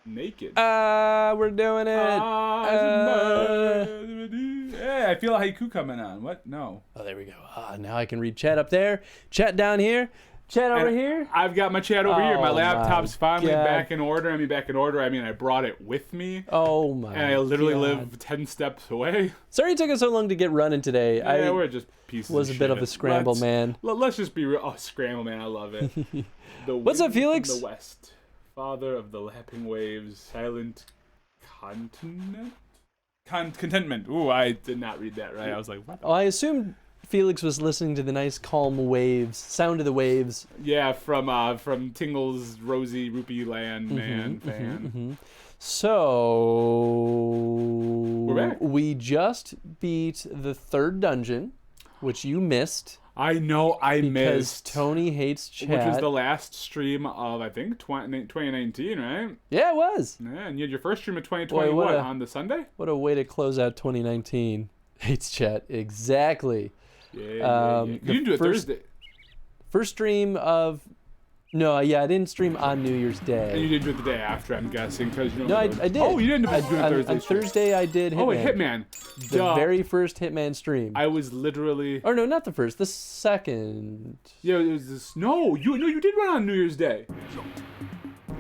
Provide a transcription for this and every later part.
naked. We're doing it. Hey, I feel a haiku coming on. What? No. Oh, there we go. Now I can read chat up there, chat down here, chat over here. I've got my chat over here. My laptop's finally God. back in order. I mean, I brought it with me. Oh my! And I literally God. live 10 steps away. Sorry it took us so long to get running today. Yeah, we're just pieces was of a bit shit. of a scramble, man. Let's just be real. Oh, scramble, man. I love it. What's up, Felix? From the west. Father of the lapping waves. Silent continent? Contentment. Ooh, I did not read that right. I was like, what? Oh, I assumed Felix was listening to the nice calm waves, sound of the waves. Yeah, from Tingle's Rosy Rupeeland fan. So We're back. we just beat the third dungeon, which you missed. I know I because missed. Tony hates chat. Which was the last stream of, I think, 2019, right? Yeah, it was. Yeah, and you had your first stream of 2021 on the Sunday? What a way to close out 2019. Hates chat. Exactly. Yeah. You didn't do it Thursday. First stream of... No, yeah, I didn't stream on New Year's Day. And you didn't do it the day after, I'm guessing, because you know. No, I did. Oh, you didn't do it Thursday. On Thursday, I did Hitman. Oh, wait, Hitman. The very first Hitman stream. I was literally. Or no, not the first. The second. Yeah, it was this. No, you did run on New Year's Day.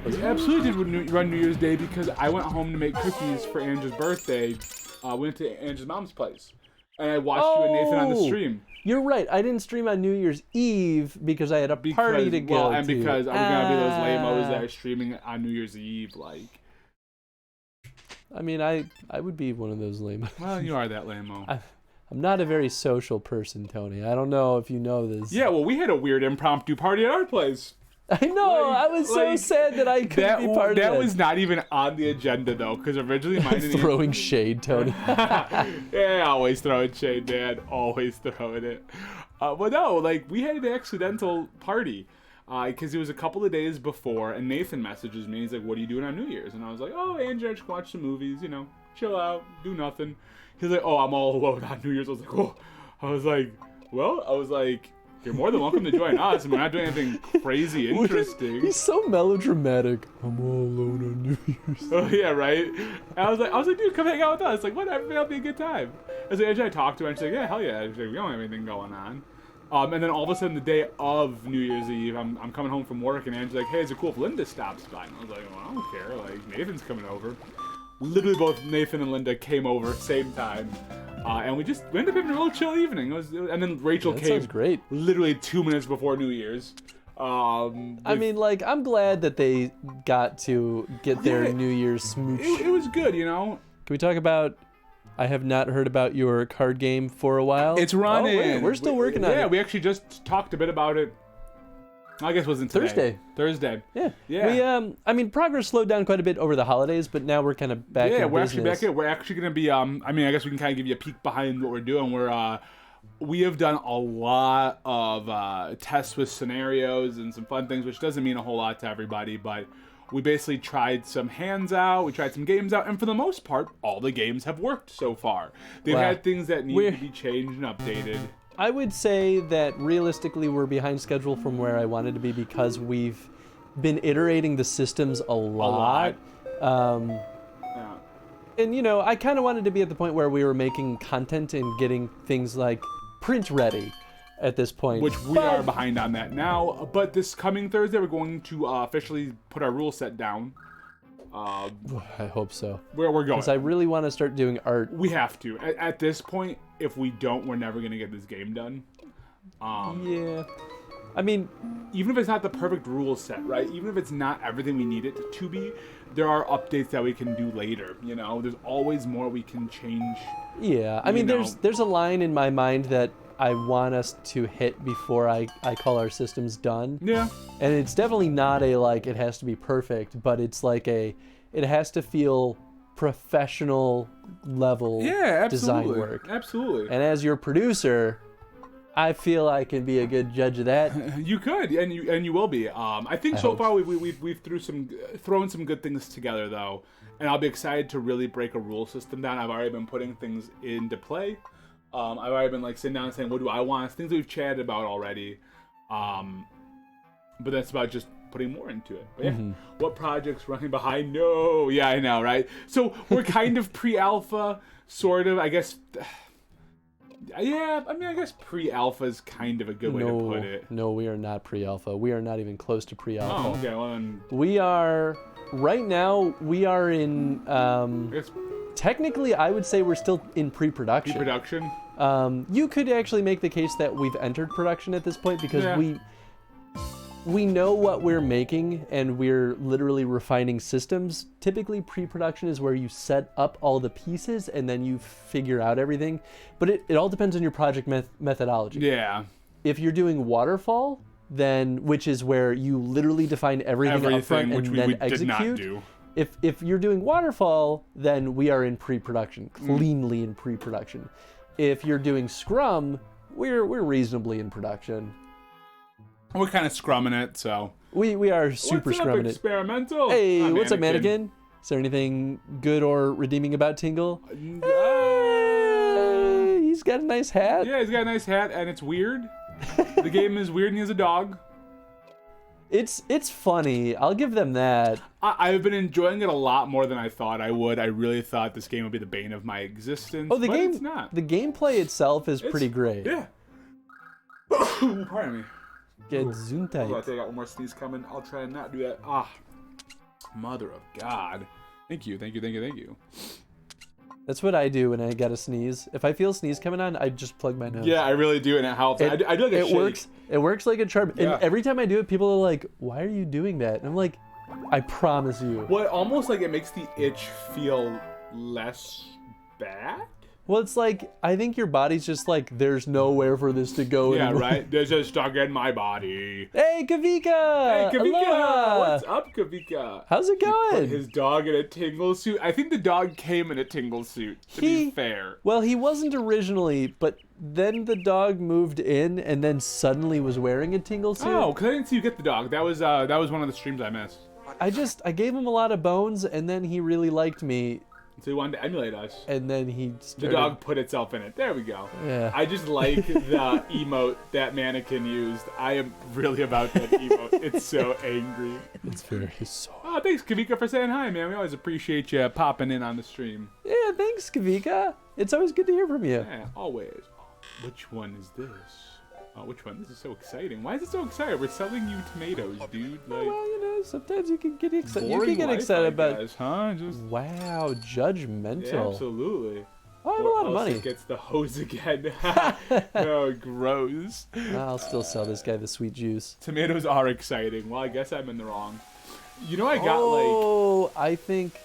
You absolutely did run New Year's Day because I went home to make cookies for Andrew's birthday. Went to Andrew's mom's place, and I watched you and Nathan on the stream. You're right. I didn't stream on New Year's Eve because I had a party to go to. And because I'm gonna be those lamos that are streaming on New Year's Eve, like. I mean, I would be one of those lamos. Well, you are that lamo. I'm not a very social person, Tony. I don't know if you know this. Yeah, well, we had a weird impromptu party at our place. I know. I was so sad that I couldn't be part of that. That was not even on the agenda, though, because originally mine didn't throwing shade, Tony. Yeah, always throwing shade, Dad. Always throwing it. But no, like, we had an accidental party. Because it was a couple of days before, and Nathan messages me. He's like, what are you doing on New Year's? And I was like, oh, Andrew, I just watch some movies, you know, chill out, do nothing. He's like, oh, I'm all alone on New Year's. I was like, oh. I was like, you're more than welcome to join us, and we're not doing anything crazy interesting. He's so melodramatic. I'm all alone on New Year's. Oh yeah, right. And I was like, dude, come hang out with us. Like, whatever, it'll be a good time. And so I talked to her, and she's like, yeah, hell yeah. She's like, we don't have anything going on. And then all of a sudden, the day of New Year's Eve, I'm coming home from work, and Angie's like, hey, is it cool if Linda stops by? And I was like, well, I don't care. Like, Nathan's coming over. Literally, both Nathan and Linda came over same time. And we ended up having a real chill evening. And then Rachel came. Sounds great. Literally 2 minutes before New Year's. I mean, like, I'm glad that they got to get their New Year's smooch. It was good, you know? Can we talk about... I have not heard about your card game for a while. It's running. Oh, wait, we're still working on it. Yeah, we actually just talked a bit about it. I guess it wasn't today. Thursday. Yeah. Yeah. I mean, progress slowed down quite a bit over the holidays, but now we're kind of back in business. Yeah, we're actually back in. We're actually going to be, I mean, I guess we can kind of give you a peek behind what we're doing. We have done a lot of tests with scenarios and some fun things, which doesn't mean a whole lot to everybody, but we basically tried some hands out, we tried some games out, and for the most part, all the games have worked so far. They've had things that need to be changed and updated. I would say that realistically we're behind schedule from where I wanted to be because we've been iterating the systems a lot. Yeah. And, you know, I kind of wanted to be at the point where we were making content and getting things like print ready at this point. Which we are behind on that now. But this coming Thursday, we're going to officially put our rule set down. I hope so. Where we're going. Because I really want to start doing art. We have to. At this point, if we don't, we're never going to get this game done. Yeah. I mean, even if it's not the perfect rule set, right? Even if it's not everything we need it to be, there are updates that we can do later, you know? There's always more we can change. Yeah. I mean, there's a line in my mind that I want us to hit before I call our systems done. Yeah. And it's definitely not like, it has to be perfect, but it's like it has to feel professional level design work. Absolutely. And as your producer, I feel I can be a good judge of that. You could, and you will be. I think so far we've thrown some good things together though, and I'll be excited to really break a rule system down. I've already been putting things into play. I've already been like sitting down and saying, what do I want? It's things that we've chatted about already. but that's about just putting more into it. But yeah, what project's running behind? No, yeah, I know, right? So we're kind of pre-alpha, sort of, I guess. Yeah, I mean, I guess pre-alpha is kind of a good way to put it. No, we are not pre-alpha. We are not even close to pre-alpha. Oh, okay, well then. We are, right now, we are in, technically, I would say we're still in pre-production. Pre-production? You could actually make the case that we've entered production at this point because we know what we're making and we're literally refining systems. Typically, pre-production is where you set up all the pieces and then you figure out everything. But it all depends on your project methodology. Yeah. If you're doing waterfall, then which is where you literally define everything up front and then execute. Did not do. If you're doing waterfall, then we are in pre-production, cleanly in pre-production. If you're doing Scrum, we're reasonably in production. We're kind of scrumming it, so. We are super scrumming it. Experimental? Hey, what's up, Mannequin? Is there anything good or redeeming about Tingle? Hey, he's got a nice hat. Yeah, he's got a nice hat, and it's weird. The game is weird, and he has a dog. It's funny. I'll give them that. I've been enjoying it a lot more than I thought I would. I really thought this game would be the bane of my existence. Oh, but it's not. The gameplay itself is pretty great. Yeah. Pardon me. Get Gesundheit. I think I got one more sneeze coming. I'll try and not do that. Ah, mother of God. Thank you. That's what I do when I get a sneeze. If I feel a sneeze coming on, I just plug my nose. Yeah, I really do, and it helps. I do like a shake. It works like a charm. Yeah. And every time I do it, people are like, "Why are you doing that?" And I'm like, "I promise you." Well, almost like it makes the itch feel less bad. Well, it's like, I think your body's just like, there's nowhere for this to go Yeah, anymore. right? There's just stuck in my body. Hey, Kavika! Hey, Kavika! Aloha! What's up, Kavika? How's it going? He put his dog in a Tingle suit. I think the dog came in a Tingle suit, to be fair. Well, he wasn't originally, but then the dog moved in and then suddenly was wearing a Tingle suit. Oh, because I didn't see you get the dog. That was one of the streams I missed. I gave him a lot of bones, and then he really liked me. So he wanted to emulate us. And then he started... The dog put itself in it. There we go. Yeah. I just like the emote that Mannequin used. I am really about that emote. It's so angry. It's very so. Oh, thanks, Kavika, for saying hi, man. We always appreciate you popping in on the stream. Yeah, thanks, Kavika. It's always good to hear from you. Yeah, always. Which one is this? Oh, which one? This is so exciting. Why is it so exciting? We're selling you tomatoes, dude. Like, well, you know, sometimes you can get excited. You boring can get life, excited I about. guess, huh? Just Wow, judgmental. yeah, absolutely. I have a lot of money. It gets the hose again. Oh, gross. I'll still sell this guy the sweet juice. Tomatoes are exciting. Well, I guess I'm in the wrong. You know, I got I think.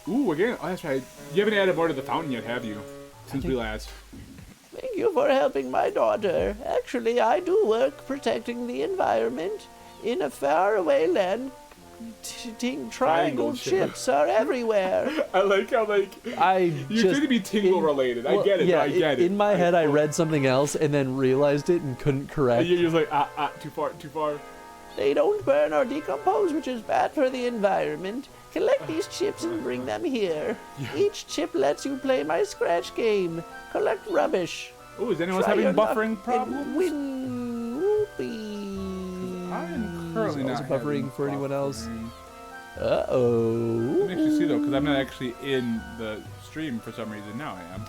Ooh, we're getting. Oh, that's right. You haven't added more to the fountain yet, have you? Since we last. Thank you for helping my daughter. Actually, I do work protecting the environment in a faraway land. Triangle chips are everywhere. I like how you're going to be Tingle related. I get it. Yeah, I get it. In my head, I read something else and then realized it and couldn't correct. And you're just like too far. They don't burn or decompose, which is bad for the environment. Collect these chips and bring them here. Yeah. Each chip lets you play my scratch game. Collect rubbish. Oh, is anyone having buffering problems? Win whoopee. I am currently not buffering for anyone else. Uh-oh. Let me actually see, though, because I'm not actually in the stream for some reason. Now I am.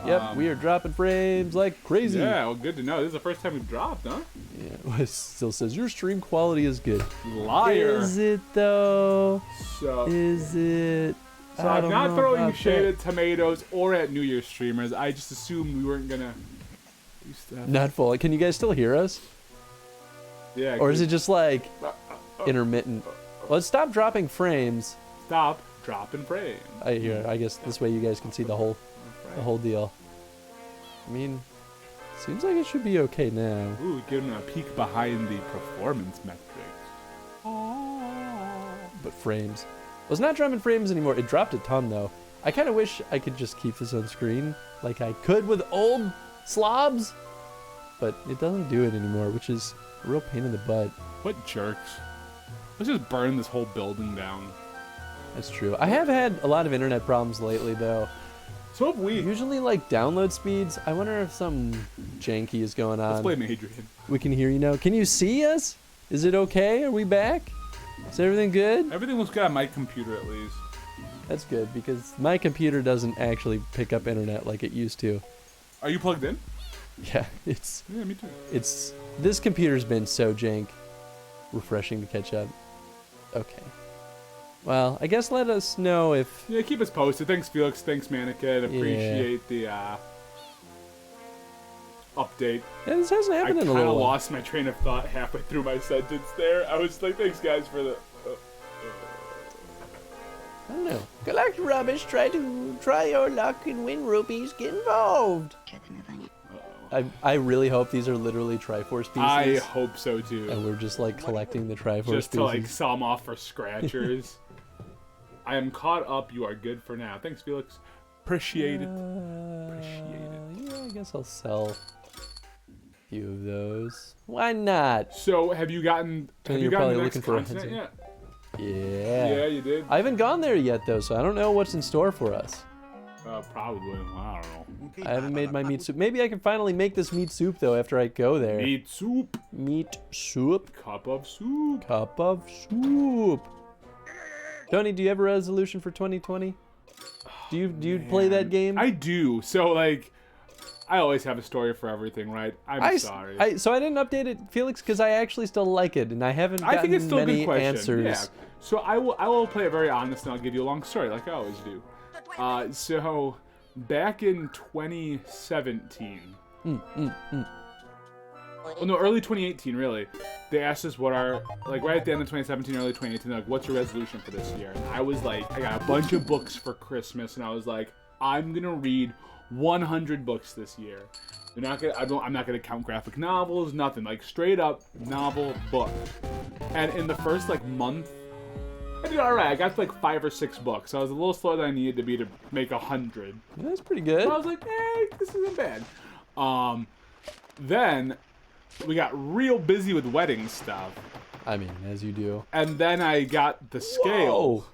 Yep, we are dropping frames like crazy. Yeah, well, good to know. This is the first time we've dropped, huh? Yeah, well, it still says your stream quality is good. Liar. Is it, though? So, is it? So I'm not throwing shade at tomatoes or at New Year's streamers. I just assumed we weren't going to do stuff. Not full. Can you guys still hear us? Yeah. Or is it just like intermittent? Let's stop dropping frames. Stop dropping frames. I guess this way you guys can see the whole deal. I mean, seems like it should be okay now. Ooh, giving a peek behind the performance metrics. But frames. Well, it's not dropping frames anymore. It dropped a ton, though. I kind of wish I could just keep this on screen like I could with old slobs. But it doesn't do it anymore, which is a real pain in the butt. What jerks. Let's just burn this whole building down. That's true. I have had a lot of internet problems lately, though. So have we. Usually, like, download speeds. I wonder if some janky is going on. Let's blame Adrian. We can hear you now. Can you see us? Is it okay? Are we back? Is everything good? Everything looks good on my computer, at least. That's good, because my computer doesn't actually pick up internet like it used to. Are you plugged in? Yeah, Yeah, me too. This computer's been so jank. Refreshing to catch up. Okay. Well, I guess let us know if... Yeah, keep us posted. Thanks, Felix. Thanks, Mannequin. Appreciate the update. Yeah, this hasn't happened in a little while. I kind of lost my train of thought halfway through my sentence there. I was like, thanks, guys, for the... I don't know. Collect rubbish, try your luck and win rupees, get involved. I really hope these are literally Triforce pieces. I hope so, too. And we're just, like, collecting the Triforce pieces. Just to, like, sell them off for scratchers. I am caught up. You are good for now. Thanks, Felix. Appreciate it. Yeah, I guess I'll sell a few of those. Why not? So, have you gotten the next continent yet? Yeah. Yeah, you did? I haven't gone there yet, though, so I don't know what's in store for us. Probably. I don't know. I haven't made my meat soup. Maybe I can finally make this meat soup, though, after I go there. Meat soup. Meat soup. Cup of soup. Cup of soup. Tony, do you have a resolution for 2020? Do you play that game? I do. So, like, I always have a story for everything, right? I'm sorry. So I didn't update it, Felix, because I actually still like it, and I haven't gotten I think it's still a good many question. answers. Yeah. So I will play it very honest, and I'll give you a long story, like I always do. So back in 2017, well, no, early 2018, really, they asked us what our, like, right at the end of 2017, early 2018, like, what's your resolution for this year? And I was like, I got a bunch of books for Christmas, and I was like, I'm gonna read 100 books this year. I'm not gonna count graphic novels, nothing, like straight up novel book. And in the first like month, I did all right. I got to like 5 or 6 books. I was a little slower than I needed to be to make 100. That's pretty good. So I was like, this isn't bad. Then we got real busy with wedding stuff. I mean, as you do. And then I got the scale. Whoa.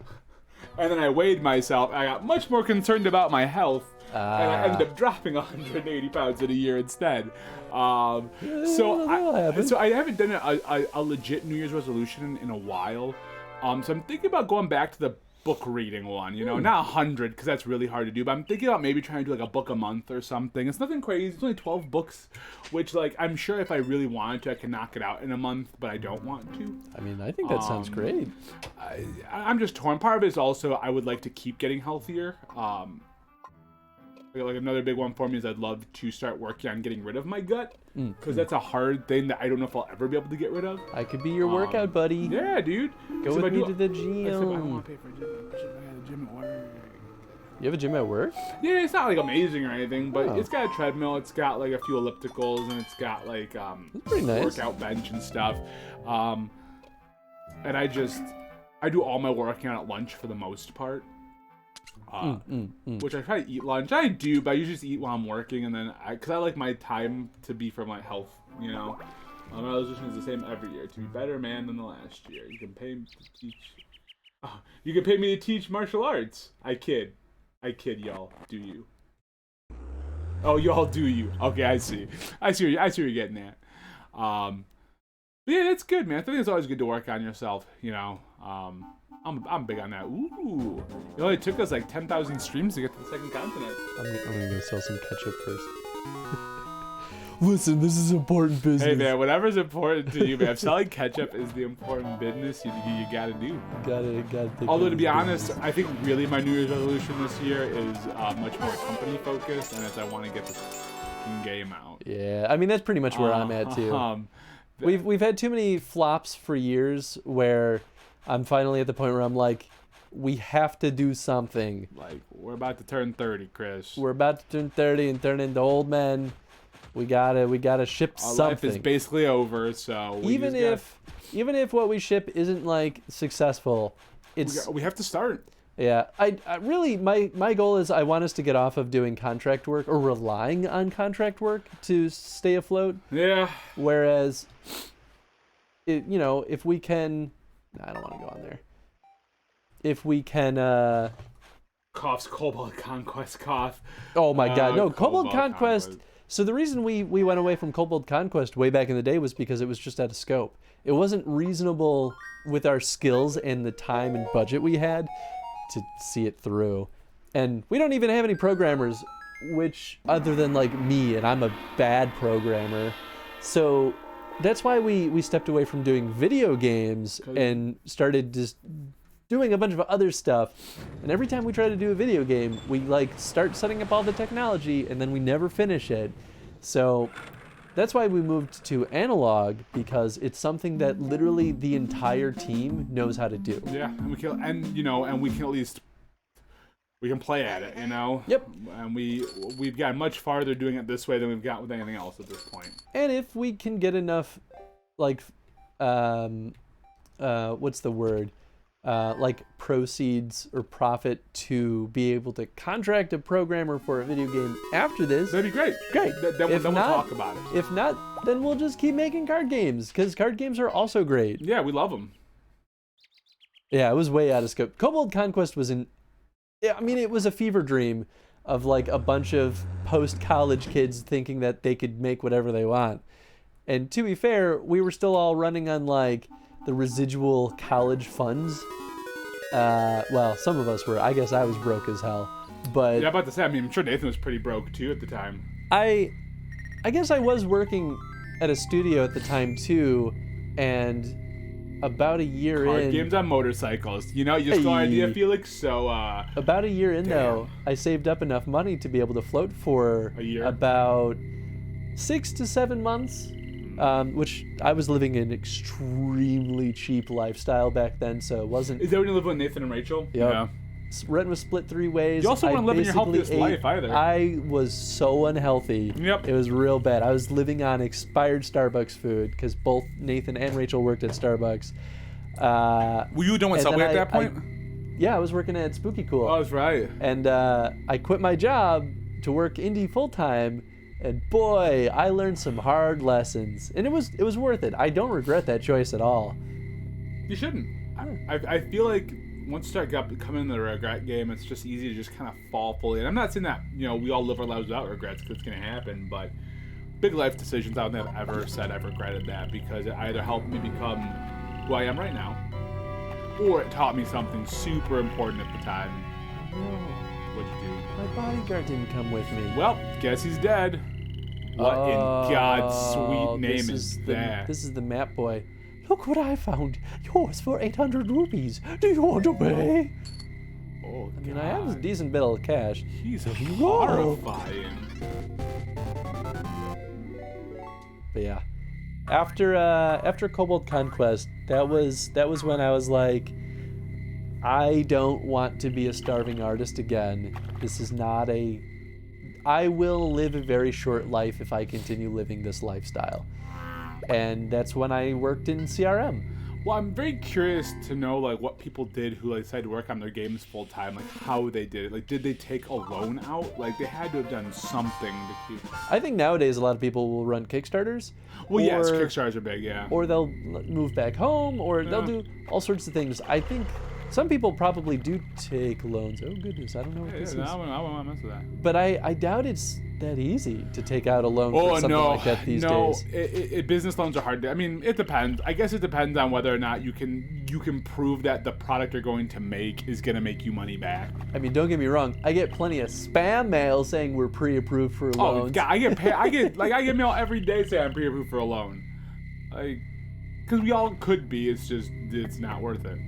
And then I weighed myself. I got much more concerned about my health. And I ended up dropping 180 pounds in a year instead. So I haven't done a legit New Year's resolution in a while. So I'm thinking about going back to the book reading one, you know, not 100 because that's really hard to do, but I'm thinking about maybe trying to do like a book a month or something. It's nothing crazy. It's only 12 books, which like I'm sure if I really wanted to, I can knock it out in a month, but I don't want to. I mean, I think that sounds great. I'm just torn. Part of it is also I would like to keep getting healthier. Like another big one for me is I'd love to start working on getting rid of my gut because that's a hard thing that I don't know if I'll ever be able to get rid of. I could be your workout buddy. Yeah, dude. Go with me to the gym. I don't want to pay for a gym. I had a gym at work. You have a gym at work? Yeah, it's not like amazing or anything, but it's got a treadmill. It's got like a few ellipticals, and it's got like that's pretty nice. Workout bench and stuff. And I do all my working out at lunch for the most part. Which I try to eat lunch. I do, but I usually just eat while I'm working, and then because I like my time to be for my health, you know. My resolution is the same every year: to be a better man than the last year. You can pay me to teach. You can pay me to teach martial arts. I kid, y'all. Do you? Oh, y'all do you? Okay, I see. I see where you're getting at. But yeah, that's good, man. I think it's always good to work on yourself, you know. I'm big on that. Ooh. It only took us like 10,000 streams to get to the second continent. I'm gonna go sell some ketchup first. Listen, this is important business. Hey man, whatever's important to you, man. Selling ketchup is the important business you gotta do. Gotta take. Although to be honest, I think really my New Year's resolution this year is much more company focused, and as I want to get this game out. Yeah, I mean that's pretty much where I'm at too. We've had too many flops for years where I'm finally at the point where I'm like, we have to do something. Like, we're about to turn 30, Chris. We're about to turn 30 and turn into old men. We gotta ship something. Our life is basically over, so even if what we ship isn't like successful, we have to start. Yeah, I really my goal is I want us to get off of doing contract work or relying on contract work to stay afloat. Yeah. Whereas, if we can. I don't want to go on there. If we can, coughs Cobalt Conquest cough. Oh my God, no! Cobalt Conquest So the reason we went away from Kobold Conquest way back in the day was because it was just out of scope. It wasn't reasonable with our skills and the time and budget we had to see it through. And we don't even have any programmers, which other than like me, and I'm a bad programmer. So that's why we stepped away from doing video games and started just doing a bunch of other stuff. And every time we try to do a video game, we like start setting up all the technology and then we never finish it. So that's why we moved to analog, because it's something that literally the entire team knows how to do. Yeah, and we can at least we can play at it, you know. Yep. And we've got much farther doing it this way than we've got with anything else at this point. And if we can get enough, like, what's the word? Like proceeds or profit to be able to contract a programmer for a video game after this. That'd be great. Great. Then we'll talk about it. If not, then we'll just keep making card games, because card games are also great. Yeah, we love them. Yeah, it was way out of scope. Kobold Conquest was it was a fever dream of like a bunch of post-college kids thinking that they could make whatever they want. And to be fair, we were still all running on like the residual college funds. Well, some of us were. I guess I was broke as hell. But yeah, about to say, I mean, I'm sure Nathan was pretty broke too at the time. I guess I was working at a studio at the time too, and about a year in... Card games on motorcycles. You know, you just got an idea, Felix, so... About a year in, though, I saved up enough money to be able to float for a year? About 6 to 7 months, which I was living an extremely cheap lifestyle back then, so it wasn't... Is that when you lived with Nathan and Rachel? Yep. Yeah. Rent was split 3 ways. You also weren't living your healthiest life either. I was so unhealthy. Yep. It was real bad. I was living on expired Starbucks food because both Nathan and Rachel worked at Starbucks. Were you done with Subway at that point? Yeah, I was working at Spooky Cool. Oh, that's right. And I quit my job to work indie full time, and boy, I learned some hard lessons. And it was worth it. I don't regret that choice at all. You shouldn't. I feel like once you start coming in the regret game, it's just easy to just kind of fall fully. And I'm not saying that, you know, we all live our lives without regrets, because it's going to happen, but big life decisions, I don't think I've ever said I've regretted that, because it either helped me become who I am right now, or it taught me something super important at the time. What'd you do? My bodyguard didn't come with me. Well, guess he's dead. What in God's sweet name is that? This is the map boy. Look what I found. Yours for 800 rupees. Do you want to pay? Oh, I mean, I have a decent bit of cash. He's horrifying. But yeah, after Kobold Conquest, that was when I was like, I don't want to be a starving artist again. This is not I will live a very short life if I continue living this lifestyle. And that's when I worked in CRM. Well, I'm very curious to know like what people did who like decided to work on their games full time, like how they did it. Like, did they take a loan out? Like, they had to have done something to keep. I think nowadays a lot of people will run Kickstarters. Well, yes, Kickstarters are big, yeah. Or they'll move back home, or they'll do all sorts of things. I think some people probably do take loans. Oh goodness, I don't know what this is. I won't mess with that. But I doubt it's that easy to take out a loan for something like that these days. Business loans are hard. I mean, it depends. I guess it depends on whether or not you can prove that the product you're going to make is going to make you money back. I mean, don't get me wrong. I get plenty of spam mail saying we're pre-approved for loans. Oh God, I get mail every day saying I'm pre-approved for a loan. Like, because we all could be. It's not worth it.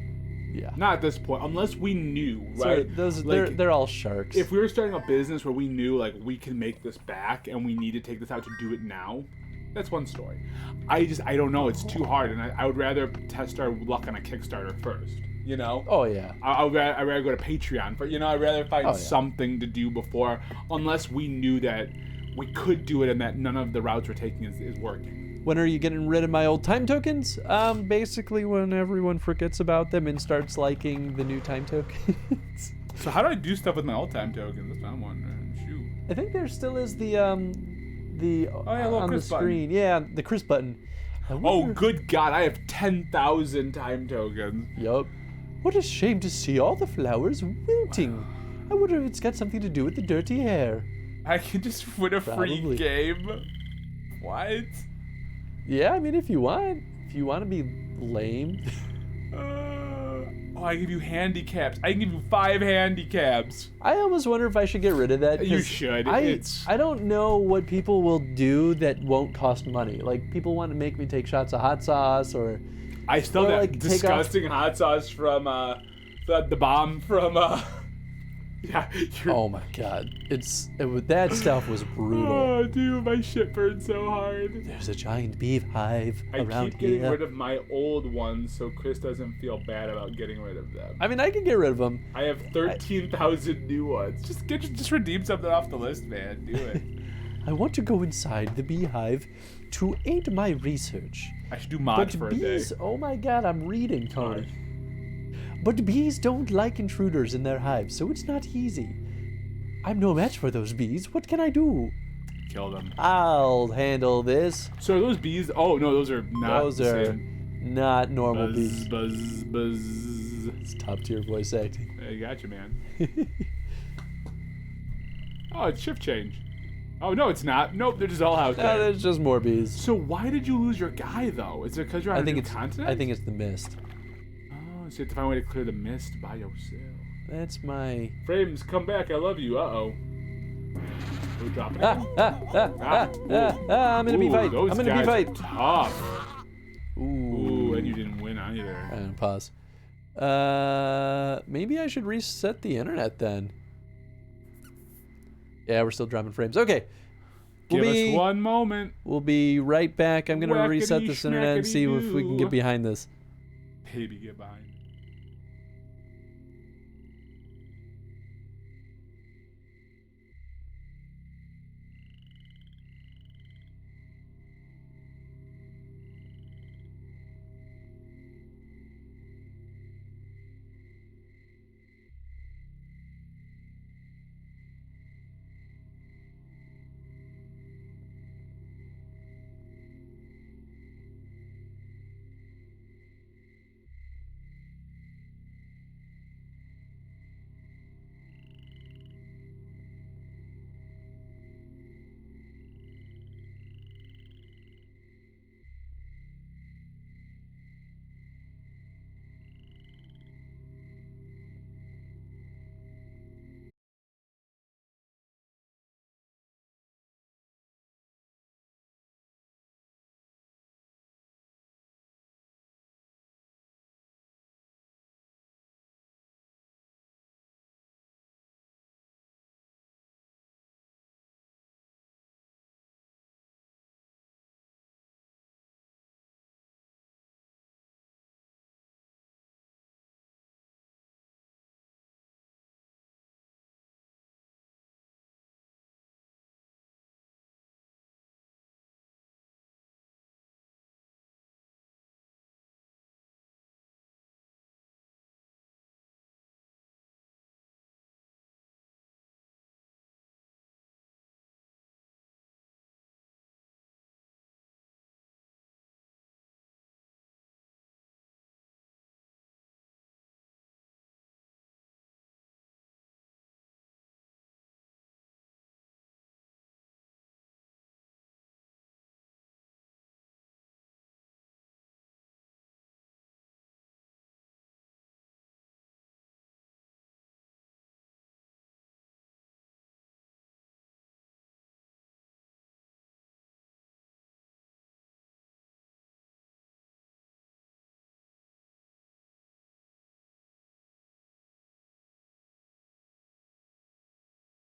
Yeah. Not at this point, unless we knew, right? So they're all sharks. If we were starting a business where we knew like we can make this back and we need to take this out to do it now, that's one story. I don't know. It's too hard, and I would rather test our luck on a Kickstarter first. You know? Oh yeah. I'd rather go to Patreon, but I'd rather find something to do before, unless we knew that we could do it and that none of the routes we're taking is working. When are you getting rid of my old time tokens? Basically when everyone forgets about them and starts liking the new time tokens. So how do I do stuff with my old time tokens? That's what I'm wondering. Shoot. I think there still is the on the screen. Button. Yeah, the Chris button. Oh, good God! I have 10,000 time tokens. Yup. What a shame to see all the flowers wilting. I wonder if it's got something to do with the dirty hair. I can just win a free Probably. game. What? Yeah, I mean, if you want to be lame. I give you handicaps. I can give you 5 handicaps. I almost wonder if I should get rid of that. You 'cause should. I don't know what people will do that won't cost money. Like, people want to make me take shots of hot sauce, or I still or, that like, take disgusting hot sauce from the bomb from yeah. oh my god, that stuff was brutal. Oh, dude, my shit burned so hard. There's a giant beehive I around keep getting here. rid of my old ones so Chris doesn't feel bad about getting rid of them. I mean, I can get rid of them. I have 13,000 new ones. Just redeem something off the list, man. Do it. I want to go inside the beehive to aid my research. I should do mods But for bees, a day. oh my god, I'm reading, Tony. But bees don't like intruders in their hives, so it's not easy. I'm no match for those bees. What can I do? Kill them. I'll handle this. So are those bees? Oh no, those are not. Those the are same. not normal Buzz, bees. buzz, buzz. It's top tier voice acting. I got you, man. Oh, it's shift change. Oh no, it's not. Nope, they're just all out No, there. there's just more bees. So why did you lose your guy though? Is it because you're on I a think new it's continent? I think it's the mist. Oh, so you have to find a way to clear the mist by yourself. That's my Frames, come back. I love you. Uh-oh. We're dropping it. I'm in a bee fight. Those I'm in a bee guys fight. are tough. Ooh. Ooh, and you didn't win either. And pause. Maybe I should reset the internet then. Yeah, we're still dropping frames. Okay. Give us one moment. We'll be right back. I'm gonna reset this internet and see if we can Whackity-schmackity-doo. get behind this. Baby, get behind.